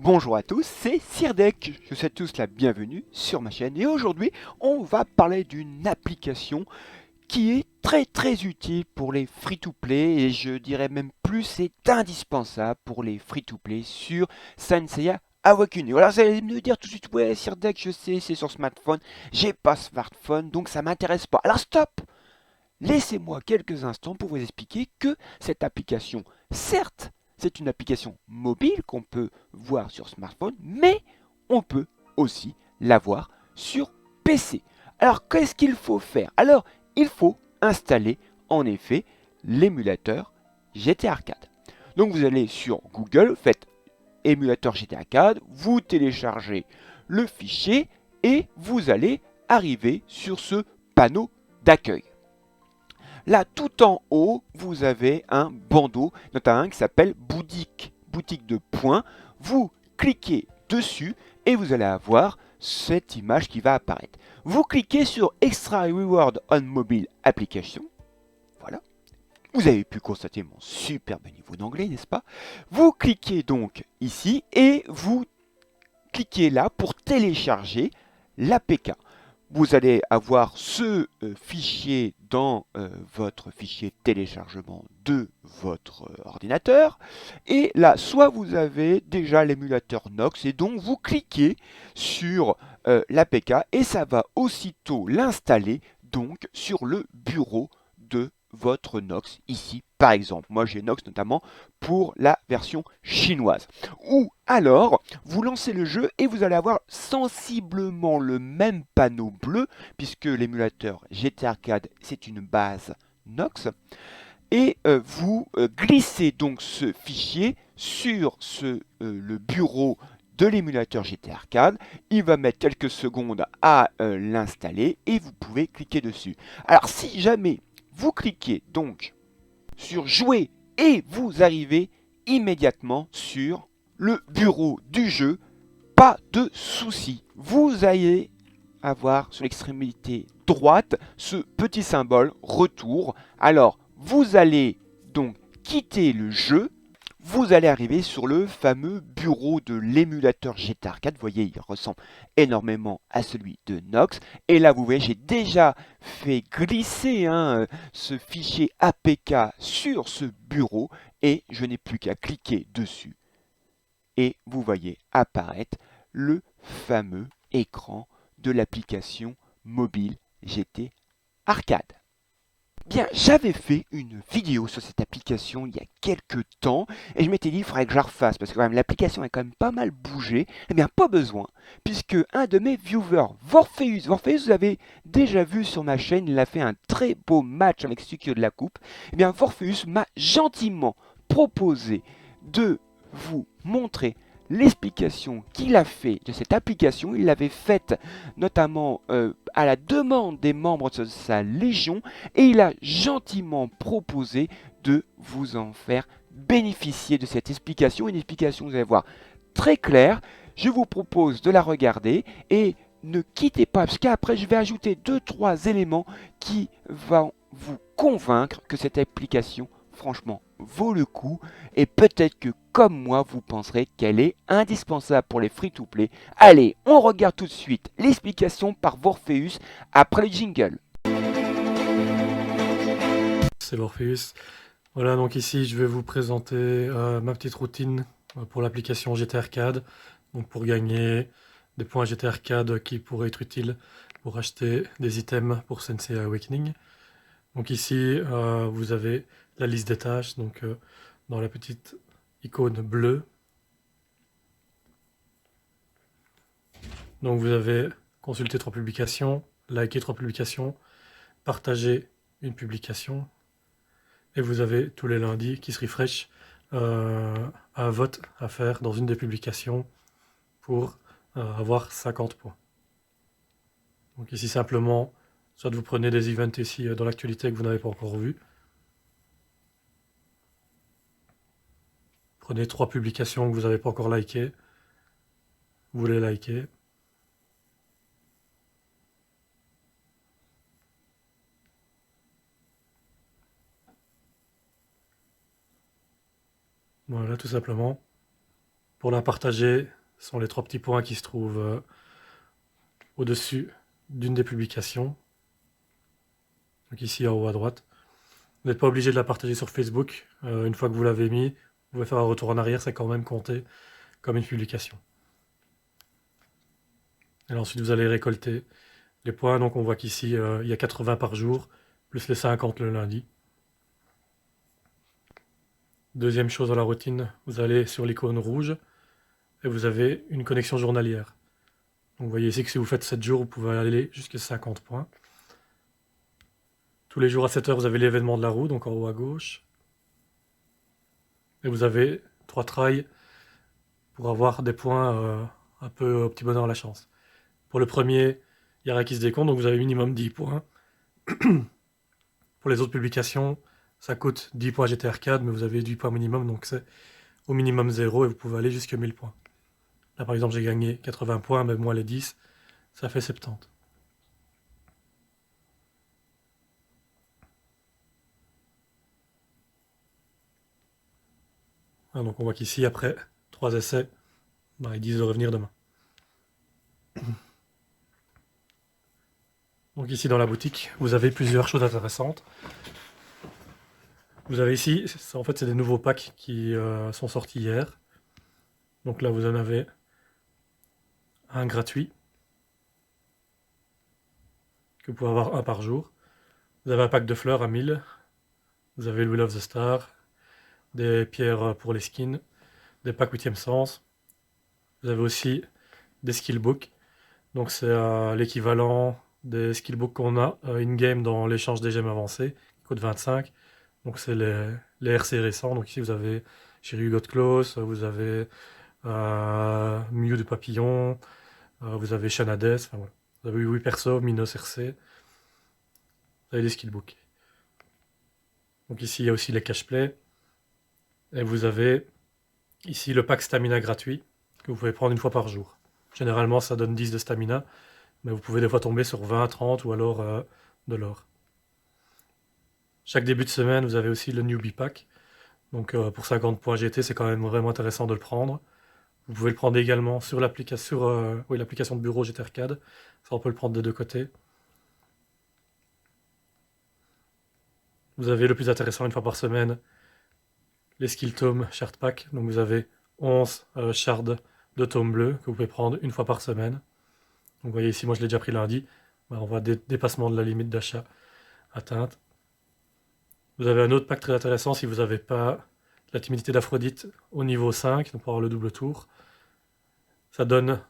Bonjour à tous, c'est Sirdec. Je vous souhaite tous la bienvenue sur ma chaîne et aujourd'hui on va parler d'une application qui est très utile pour les free-to-play et je dirais même plus c'est indispensable pour les free-to-play sur Senseiya Awakening. Alors vous allez me dire tout de suite, ouais Sirdec je sais c'est sur smartphone, j'ai pas smartphone donc ça m'intéresse pas. Alors stop. Laissez-moi quelques instants pour vous expliquer que cette application, certes, c'est une application mobile qu'on peut voir sur smartphone, mais on peut aussi la voir sur PC. Alors, qu'est-ce qu'il faut faire? Alors, il faut installer en effet l'émulateur GT Arcade. Donc, vous allez sur Google, faites émulateur GT Arcade, vous téléchargez le fichier et vous allez arriver sur ce panneau d'accueil. Là, tout en haut, vous avez un bandeau, notamment un qui s'appelle boutique, boutique de points. Vous cliquez dessus et vous allez avoir cette image qui va apparaître. Vous cliquez sur Extra Reward on Mobile Application. Voilà. Vous avez pu constater mon superbe niveau d'anglais, n'est-ce pas? Vous cliquez donc ici et vous cliquez là pour télécharger l'APK. Vous allez avoir ce fichier dans votre fichier téléchargement de votre ordinateur. Et là, soit vous avez déjà l'émulateur Nox et donc vous cliquez sur l'APK et ça va aussitôt l'installer donc sur le bureau de votre Nox ici par exemple. Moi j'ai Nox notamment pour la version chinoise. Ou alors vous lancez le jeu et vous allez avoir sensiblement le même panneau bleu puisque l'émulateur GT Arcade c'est une base Nox et vous glissez donc ce fichier sur le bureau de l'émulateur GT Arcade. Il va mettre quelques secondes à l'installer et vous pouvez cliquer dessus. Alors si jamais vous cliquez donc sur jouer et vous arrivez immédiatement sur le bureau du jeu, pas de souci. Vous allez avoir sur l'extrémité droite ce petit symbole retour. Alors, vous allez donc quitter le jeu. Vous allez arriver sur le fameux bureau de l'émulateur GT Arcade. Vous voyez, il ressemble énormément à celui de Nox. Et là, vous voyez, j'ai déjà fait glisser ce fichier APK sur ce bureau. Et je n'ai plus qu'à cliquer dessus. Et vous voyez apparaître le fameux écran de l'application mobile GT Arcade. Bien, j'avais fait une vidéo sur cette application il y a quelques temps et je m'étais dit il faudrait que je la refasse parce que quand même l'application a quand même pas mal bougé. Eh bien, pas besoin, puisque un de mes viewers, Vorpheus, vous l'avez déjà vu sur ma chaîne, il a fait un très beau match avec Sukio de la Coupe. Eh bien, Vorpheus m'a gentiment proposé de vous montrer l'explication qu'il a fait de cette application. Il l'avait faite notamment à la demande des membres de sa légion et il a gentiment proposé de vous en faire bénéficier de cette explication. Une explication, vous allez voir, très claire. Je vous propose de la regarder et ne quittez pas parce qu'après je vais ajouter 2-3 éléments qui vont vous convaincre que cette application franchement vaut le coup et peut-être que comme moi vous penserez qu'elle est indispensable pour les free-to-play. Allez, on regarde tout de suite l'explication par Vorpheus après le jingle. C'est Morpheus. Voilà, donc ici je vais vous présenter ma petite routine pour l'application GT Arcade. Donc pour gagner des points GT Arcade qui pourraient être utiles pour acheter des items pour Sensei Awakening. Donc ici vous avez la liste des tâches, donc dans la petite icône bleue. Donc vous avez consulté 3 publications, liké 3 publications, partagé une publication. Et vous avez tous les lundis qui se refresh un vote à faire dans une des publications pour avoir 50 points. Donc ici simplement, soit vous prenez des events ici dans l'actualité que vous n'avez pas encore vu. Prenez 3 publications que vous n'avez pas encore likées. Vous les likez. Voilà, tout simplement. Pour la partager, sont les 3 petits points qui se trouvent au-dessus d'une des publications. Donc ici en haut à droite. Vous n'êtes pas obligé de la partager sur Facebook. Une fois que vous l'avez mis, vous pouvez faire un retour en arrière, c'est quand même compté comme une publication. Et ensuite, vous allez récolter les points. Donc on voit qu'ici, il y a 80 par jour, plus les 50 le lundi. Deuxième chose dans la routine, vous allez sur l'icône rouge et vous avez une connexion journalière. Donc vous voyez ici que si vous faites 7 jours, vous pouvez aller jusqu'à 50 points. Tous les jours à 7 heures, vous avez l'événement de la roue, donc en haut à gauche. Et vous avez 3 trails pour avoir des points un peu au petit bonheur la chance. Pour le premier, il y a rien qui se décompte, donc vous avez minimum 10 points. Pour les autres publications, ça coûte 10 points GT Arcade, mais vous avez 10 points minimum, donc c'est au minimum 0 et vous pouvez aller jusqu'à 1000 points. Là par exemple j'ai gagné 80 points, mais moins les 10, ça fait 70. Ah, donc on voit qu'ici, après 3 essais, ils disent de revenir demain. Donc ici dans la boutique, vous avez plusieurs choses intéressantes. Vous avez ici, en fait c'est des nouveaux packs qui sont sortis hier. Donc là vous en avez un gratuit, que vous pouvez avoir un par jour. Vous avez un pack de fleurs à 1000. Vous avez Wheel of the Star, des pierres pour les skins, des packs 8e sens. Vous avez aussi des skillbooks. Donc c'est l'équivalent des skillbooks qu'on a in-game dans l'échange des gemmes avancées, qui coûte 25. Donc c'est les RC récents. Donc ici vous avez Shiryu Got Close, vous avez Mew du Papillon, vous avez Shanades, enfin voilà. Vous avez 8 persos, Minos RC. Vous avez des skillbooks. Donc ici il y a aussi les cache-play. Et vous avez ici le pack stamina gratuit que vous pouvez prendre une fois par jour. Généralement ça donne 10 de stamina, mais vous pouvez des fois tomber sur 20, 30 ou alors de l'or. Chaque début de semaine, vous avez aussi le Newbie Pack. Donc pour 50 points GT, c'est quand même vraiment intéressant de le prendre. Vous pouvez le prendre également sur l'application de bureau GT Arcade. Ça, on peut le prendre des deux côtés. Vous avez le plus intéressant une fois par semaine, les Skill Tome Shard Pack. Donc vous avez 11 shards de tome bleu que vous pouvez prendre une fois par semaine. Donc vous voyez ici, moi je l'ai déjà pris lundi. On voit des dépassements de la limite d'achat atteinte. Vous avez un autre pack très intéressant si vous n'avez pas la timidité d'Aphrodite au niveau 5, donc pour avoir le double tour. Ça donne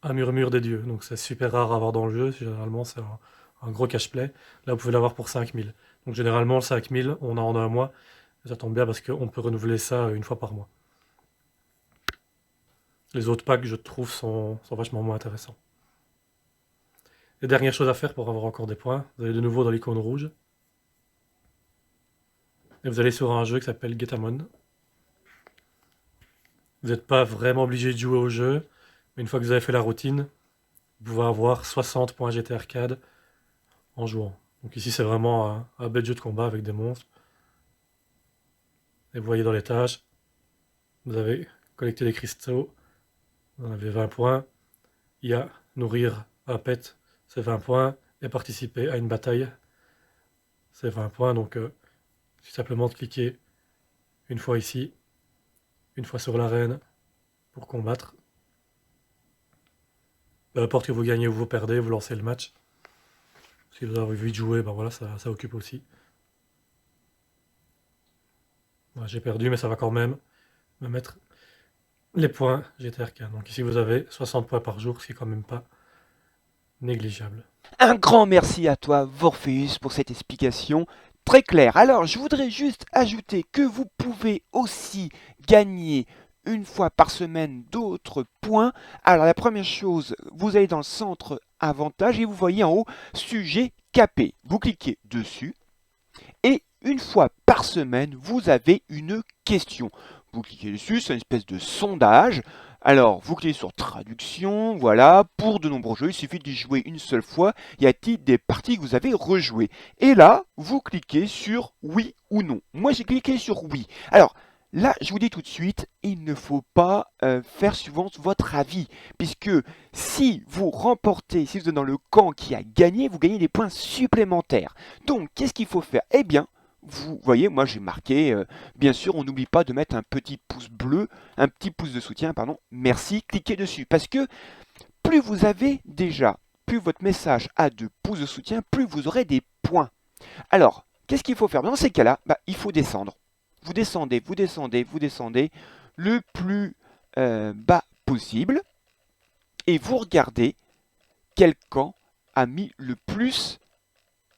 un murmure des dieux, donc c'est super rare à avoir dans le jeu, généralement c'est un gros cache-play. Là vous pouvez l'avoir pour 5000. Donc généralement le 5000, on en a un mois, et ça tombe bien parce qu'on peut renouveler ça une fois par mois. Les autres packs, je trouve, sont vachement moins intéressants. Les dernières choses à faire pour avoir encore des points, vous allez de nouveau dans l'icône rouge. Et vous allez sur un jeu qui s'appelle Getamon. Vous n'êtes pas vraiment obligé de jouer au jeu, mais une fois que vous avez fait la routine, vous pouvez avoir 60 points GT Arcade en jouant. Donc ici c'est vraiment un bel jeu de combat avec des monstres. Et vous voyez dans les tâches, vous avez collecté des cristaux, vous en avez 20 points. Il y a nourrir un pet, c'est 20 points. Et participer à une bataille, c'est 20 points. Donc il suffit simplement de cliquer une fois ici, une fois sur l'arène pour combattre. Peu importe que vous gagnez ou vous perdez, vous lancez le match. Si vous avez envie de jouer, ben voilà, ça occupe aussi. Voilà, j'ai perdu, mais ça va quand même me mettre les points GT Arcade. Donc ici vous avez 60 points par jour, ce qui est quand même pas négligeable. Un grand merci à toi, Vorpheus, pour cette explication très claire. Alors, je voudrais juste ajouter que vous pouvez aussi gagner une fois par semaine d'autres points. Alors, la première chose, vous allez dans le centre avantage et vous voyez en haut sujet capé. Vous cliquez dessus et une fois par semaine, vous avez une question. Vous cliquez dessus, c'est une espèce de sondage. Alors, vous cliquez sur traduction, voilà. Pour de nombreux jeux, il suffit d'y jouer une seule fois. Y a-t-il des parties que vous avez rejouées? Et là, vous cliquez sur oui ou non. Moi, j'ai cliqué sur oui. Alors, là, je vous dis tout de suite, il ne faut pas faire suivant votre avis, puisque si vous remportez, si vous êtes dans le camp qui a gagné, vous gagnez des points supplémentaires. Donc, qu'est-ce qu'il faut faire? Eh bien, vous voyez, moi j'ai marqué, bien sûr, on n'oublie pas de mettre un petit pouce bleu, un petit pouce de soutien, pardon, merci, cliquez dessus, parce que plus vous avez déjà, plus votre message a de pouces de soutien, plus vous aurez des points. Alors, qu'est-ce qu'il faut faire? Dans ces cas-là, il faut descendre. Vous descendez, vous descendez, vous descendez le plus bas possible et vous regardez quel camp a mis le plus,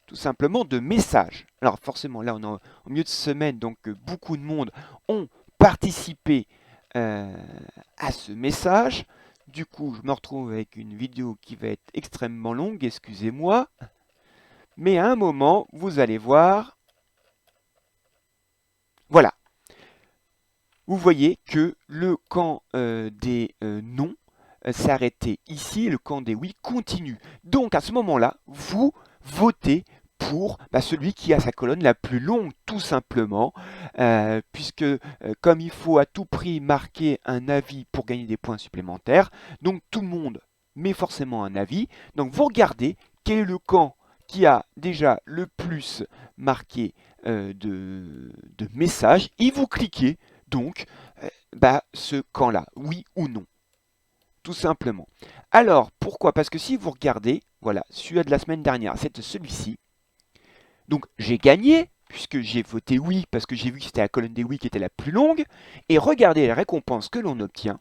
tout simplement, de messages. Alors forcément, là, on est en milieu de semaine, donc beaucoup de monde ont participé à ce message. Du coup, je me retrouve avec une vidéo qui va être extrêmement longue, excusez-moi. Mais à un moment, vous allez voir, voilà. Vous voyez que le camp des non s'est arrêté ici et le camp des oui continue. Donc à ce moment-là, vous votez pour celui qui a sa colonne la plus longue, tout simplement, puisque comme il faut à tout prix marquer un avis pour gagner des points supplémentaires, donc tout le monde met forcément un avis. Donc vous regardez quel est le camp qui a déjà le plus marqué de messages et vous cliquez donc ce camp-là, oui ou non, tout simplement. Alors, pourquoi? Parce que si vous regardez, voilà, celui de la semaine dernière, c'est celui-ci. Donc, j'ai gagné, puisque j'ai voté oui, parce que j'ai vu que c'était la colonne des oui qui était la plus longue. Et regardez les récompenses que l'on obtient.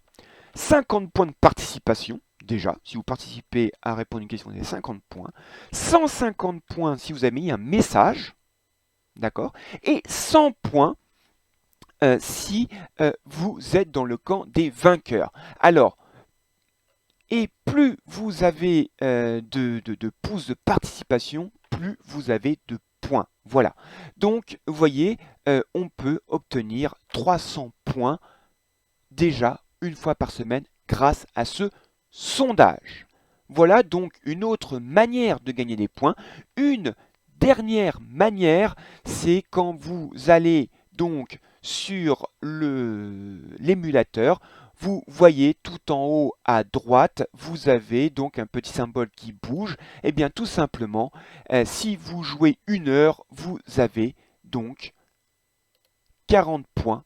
50 points de participation, déjà, si vous participez à répondre à une question, vous avez 50 points. 150 points si vous avez mis un message, d'accord? Et 100 points si vous êtes dans le camp des vainqueurs. Alors, et plus vous avez de pouces de participation, plus vous avez de points. Voilà. Donc, vous voyez, on peut obtenir 300 points déjà une fois par semaine grâce à ce sondage. Voilà donc une autre manière de gagner des points. Une dernière manière, c'est quand vous allez donc sur l'émulateur, vous voyez tout en haut à droite, vous avez donc un petit symbole qui bouge. Et bien tout simplement, si vous jouez 1 heure, vous avez donc 40 points.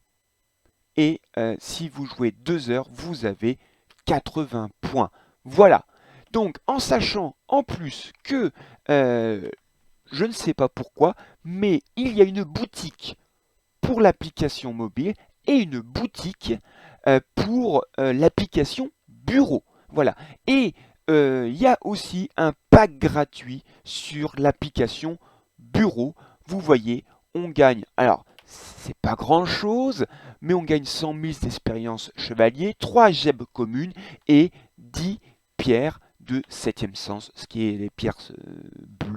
Et si vous jouez 2 heures, vous avez 80 points. Voilà. Donc en sachant en plus que je ne sais pas pourquoi, mais il y a une boutique pour l'application mobile et une boutique pour l'application bureau. Voilà. Et il y a aussi un pack gratuit sur l'application bureau. Vous voyez, on gagne. Alors, c'est pas grand chose, mais on gagne 100 000 d'expérience chevalier, 3 gemmes communes et 10 pierres de 7e sens, ce qui est les pierres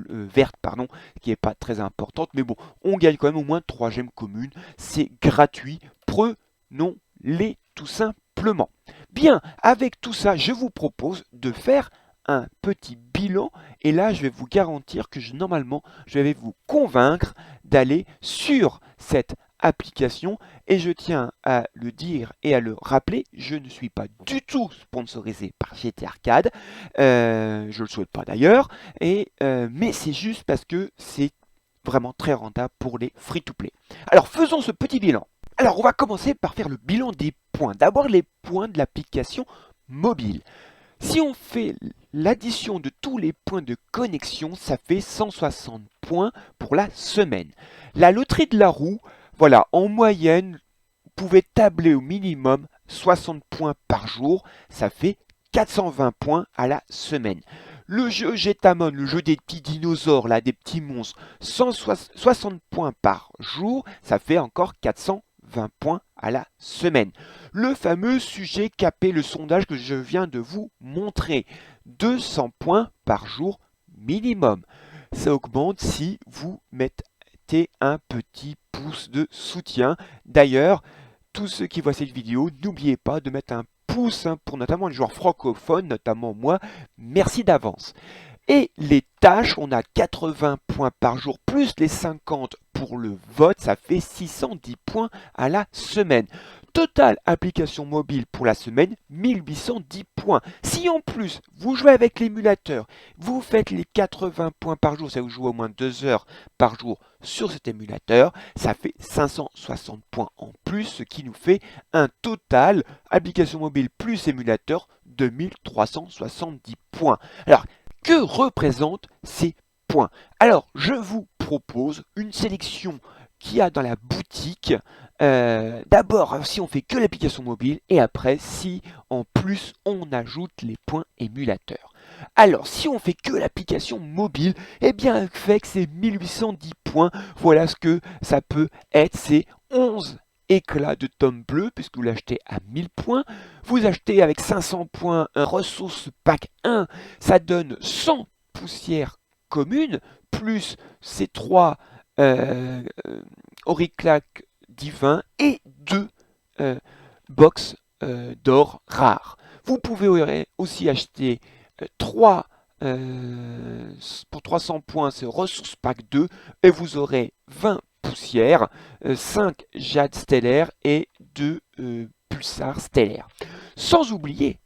vertes, pardon, qui n'est pas très importante, mais bon, on gagne quand même au moins 3 gemmes communes, c'est gratuit, prenons-les tout simplement. Bien, avec tout ça, je vous propose de faire un petit bilan, et là, je vais vous garantir que normalement, je vais vous convaincre d'aller sur cette application, et je tiens à le dire et à le rappeler, je ne suis pas du tout sponsorisé par GT Arcade, je ne le souhaite pas d'ailleurs, mais c'est juste parce que c'est vraiment très rentable pour les free-to-play. Alors faisons ce petit bilan. Alors on va commencer par faire le bilan des points. D'abord les points de l'application mobile. Si on fait l'addition de tous les points de connexion, ça fait 160 points pour la semaine. La loterie de la roue, voilà, en moyenne, vous pouvez tabler au minimum 60 points par jour, ça fait 420 points à la semaine. Le jeu Getamon, le jeu des petits dinosaures, là, des petits monstres, 160 points par jour, ça fait encore 420 points à la semaine. Le fameux sujet capé, le sondage que je viens de vous montrer, 200 points par jour minimum. Ça augmente si vous mettez un petit pouce de soutien. D'ailleurs, tous ceux qui voient cette vidéo, n'oubliez pas de mettre un pouce pour notamment les joueurs francophones, notamment moi. Merci d'avance. Et les tâches, on a 80 points par jour, plus les 50 pour le vote, ça fait 610 points à la semaine. Total application mobile pour la semaine, 1810 points. Si en plus vous jouez avec l'émulateur, vous faites les 80 points par jour, ça vous joue au moins 2 heures par jour sur cet émulateur, ça fait 560 points en plus, ce qui nous fait un total application mobile plus émulateur 2370 points. Alors, que représentent ces points? Alors, je vous propose une sélection qu'il y a dans la boutique. D'abord, si on fait que l'application mobile, et après, si en plus on ajoute les points émulateurs. Alors, si on fait que l'application mobile, eh bien, fait que c'est 1810 points. Voilà ce que ça peut être. C'est 11 éclats de tome bleu, puisque vous l'achetez à 1000 points. Vous achetez avec 500 points un ressource pack 1, ça donne 100 poussières communes, plus ces 3 Auriclac divin et 2 box d'or rares. Vous pouvez aussi acheter 3 pour 300 points, c'est ressources pack 2 et vous aurez 20 poussières, 5 jades stellaires et 2 pulsars stellaires. Sans oublier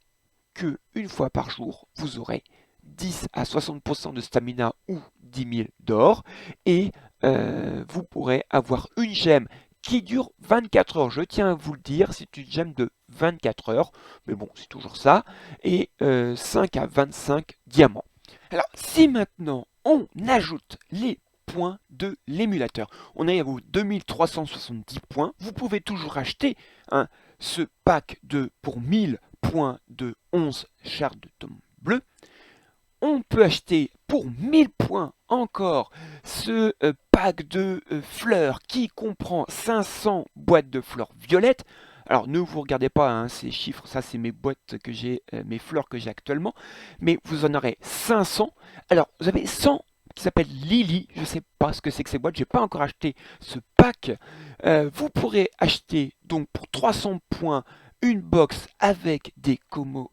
que une fois par jour, vous aurez 10 à 60% de stamina ou 10 000 d'or et vous pourrez avoir une gemme qui dure 24 heures. Je tiens à vous le dire, c'est une gemme de 24 heures, mais bon, c'est toujours ça, et 5 à 25 diamants. Alors, si maintenant on ajoute les points de l'émulateur, on a à vos 2370 points, vous pouvez toujours acheter ce pack pour 1000 points de 11 chartes de tome bleu. On peut acheter pour 1000 points encore ce pack de fleurs qui comprend 500 boîtes de fleurs violettes. Alors ne vous regardez pas ces chiffres, ça c'est mes boîtes que j'ai, mes fleurs que j'ai actuellement, mais vous en aurez 500. Alors vous avez 100 qui s'appelle Lily, je ne sais pas ce que c'est que ces boîtes, j'ai pas encore acheté ce pack. Vous pourrez acheter donc pour 300 points une box avec des Cosmo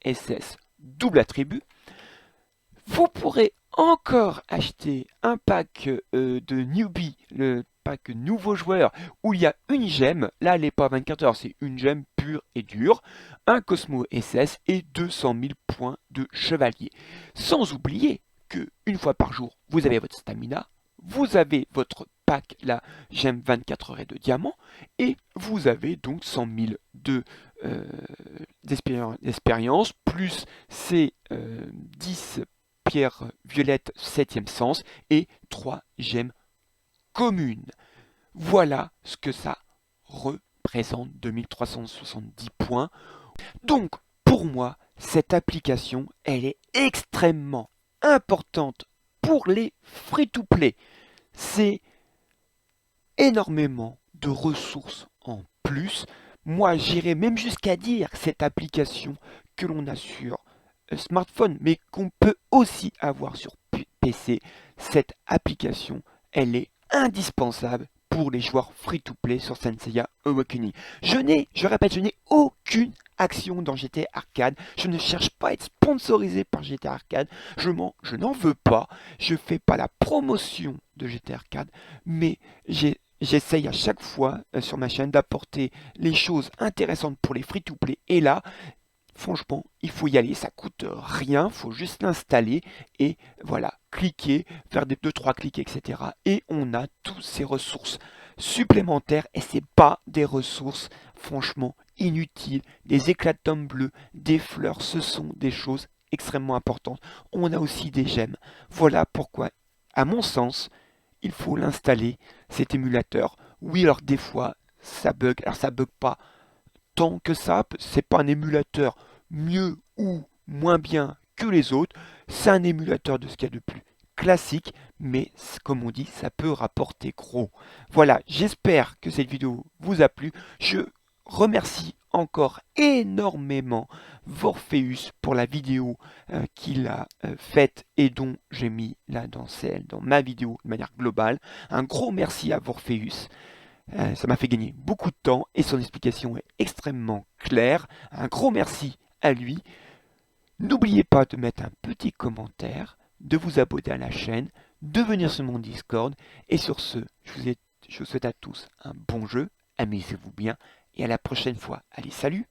SS double attribut. Vous pourrez encore acheter un pack de newbie, le pack nouveau joueur, où il y a une gemme. Là, elle n'est pas 24 heures, c'est une gemme pure et dure. Un Cosmo SS et 200 000 points de chevalier. Sans oublier que une fois par jour, vous avez votre stamina, vous avez votre pack, la gemme 24 heures et de diamants, et vous avez donc 100 000 d'expérience, plus ces 10 pierre violette 7e sens et 3 gemmes communes. Voilà ce que ça représente, 2370 points. Donc, pour moi, cette application, elle est extrêmement importante pour les free-to-play. C'est énormément de ressources en plus. Moi, j'irais même jusqu'à dire que cette application que l'on a sur smartphone, mais qu'on peut aussi avoir sur PC, cette application, elle est indispensable pour les joueurs free-to-play sur Saint Seiya Awakening. Je répète, je n'ai aucune action dans GTA Arcade. Je ne cherche pas à être sponsorisé par GTA Arcade. Je n'en veux pas. Je fais pas la promotion de GTA Arcade, mais j'essaye à chaque fois sur ma chaîne d'apporter les choses intéressantes pour les free-to-play. Et là, franchement, il faut y aller, ça coûte rien, il faut juste l'installer et voilà, cliquer, faire des 2-3 clics, etc. Et on a toutes ces ressources supplémentaires et c'est pas des ressources franchement inutiles, des éclats de tome bleu, des fleurs, ce sont des choses extrêmement importantes. On a aussi des gemmes. Voilà pourquoi, à mon sens, il faut l'installer, cet émulateur. Oui, alors des fois, ça bug. Alors ça bug pas tant que ça, c'est pas un émulateur mieux ou moins bien que les autres, c'est un émulateur de ce qu'il y a de plus classique, mais comme on dit, ça peut rapporter gros. Voilà, j'espère que cette vidéo vous a plu. Je remercie encore énormément Vorpheus pour la vidéo qu'il a faite et dont j'ai mis là dans ma vidéo de manière globale. Un gros merci à Vorpheus. Ça m'a fait gagner beaucoup de temps et son explication est extrêmement claire. Un gros merci à lui. N'oubliez pas de mettre un petit commentaire, de vous abonner à la chaîne, de venir sur mon Discord. Et sur ce, je vous souhaite à tous un bon jeu, amusez-vous bien et à la prochaine fois. Allez, salut!